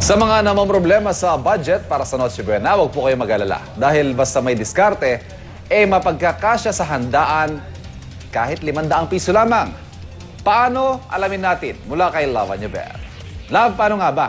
Sa mga namamroblema sa budget para sa Noche Buena, huwag po kayo mag-alala. Dahil basta may diskarte, mapagkakasya sa handaan kahit 500 piso lamang. Paano? Alamin natin mula kay Lava Niever. Love, paano nga ba?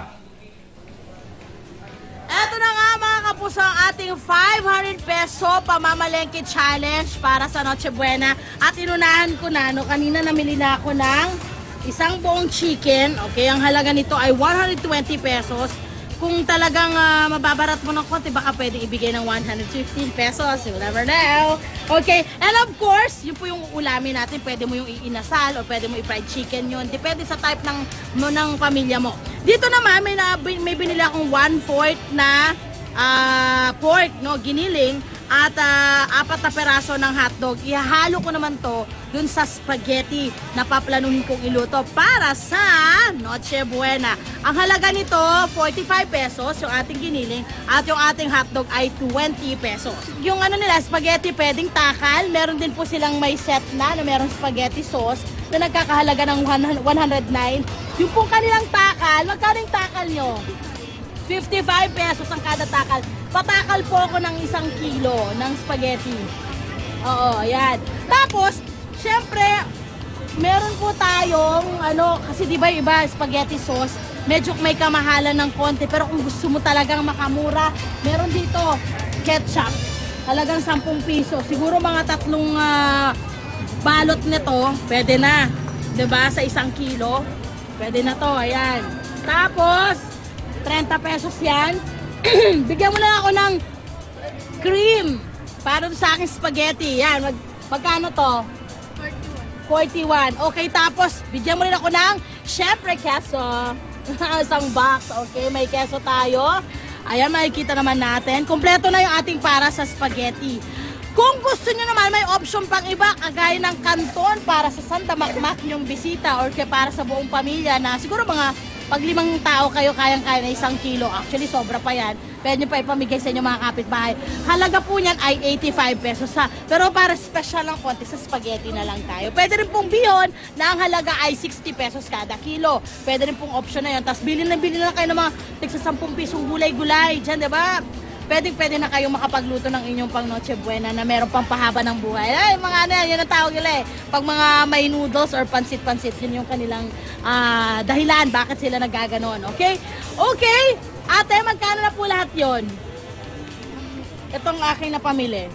Eto na nga mga kapuso ang ating 500 peso pamamalengke challenge para sa Noche Buena. At inunahan ko na, kanina namili na ako ng isang buong chicken. Okay, ang halaga nito ay 120 pesos. Kung talagang mababarat mo ng konti, baka pwede ibigay ng 115 pesos. You never know. Okay, and of course, yun po yung ulamin natin. Pwede mo yung iinasal o pwede mo i-fried chicken yun. Depende sa type ng pamilya mo. Dito naman, may binili akong 1/4 na pork, no, giniling, at 4 na peraso ng hotdog. Ihahalo ko naman to dun sa spaghetti na paplanuhin kong iluto para sa Noche Buena. Ang halaga nito, 45 pesos yung ating giniling at yung ating hotdog ay 20 pesos. Yung nila, spaghetti pwedeng takal. Meron din po silang may set na merong spaghetti sauce na nagkakahalaga ng 109. Yung pong kanilang takal, magkano yung takal nyo? 55 pesos ang kada takal. Patakal po ako ng 1 kilo ng spaghetti. Oo, ayan. Tapos, syempre, meron po tayong, kasi di ba iba, spaghetti sauce, medyo may kamahalan ng konti. Pero kung gusto mo talagang makamura, meron dito, ketchup. Halagang 10 piso. Siguro mga 3 balot nito, pwede na. Diba? Sa 1 kilo. Pwede na to, ayan. Tapos, 30 pesos yan. Bigyan mo na ako ng cream para sa aking spaghetti. Yan, magkano to? 41. Okay, tapos bigyan mo rin ako ng syempre keso. Isang box, okay? May keso tayo. Ayan, makikita naman natin. Kompleto na yung ating para sa spaghetti. Kung gusto nyo naman, may option pang iba, kagaya ng kanton para sa Santa Makmak yung bisita or para sa buong pamilya na siguro mga pag 5 tao kayo, kayang-kaya na 1 kilo. Actually, sobra pa yan. Pwede nyo pa ipamigay sa inyo mga kapitbahay. Halaga po niyan ay 85 pesos ha. Pero para special ng konti, sa spaghetti na lang tayo. Pwede rin pong bihon na ang halaga ay 60 pesos kada kilo. Pwede rin pong option na yan. Tapos bili na kayo ng mga tigsa 10 pisong gulay-gulay. Diyan, diba? Pwede na kayong makapagluto ng inyong pang Noche Buena na meron pang pahaba ng buhay. Ay, mga yan ang tawag nila eh. Pag mga may noodles or pansit-pansit, yun yung kanilang dahilan bakit sila nagaganon. Okay? Okay! Ate, magkano na po lahat yon? Itong aking napamili.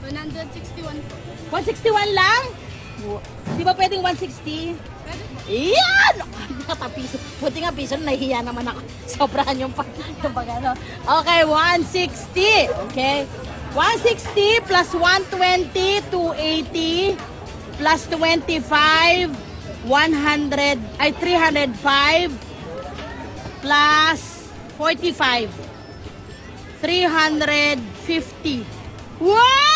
161 po. 161 lang? Di ba pwedeng 160? Iyan! Nakatapiso. Buti nga piso, nahihiya naman ako. Sobrahan yung pag Okay, 160. Okay. 160 plus 120, 280 plus 25, 100, ay 305 plus 45, 350. Wow!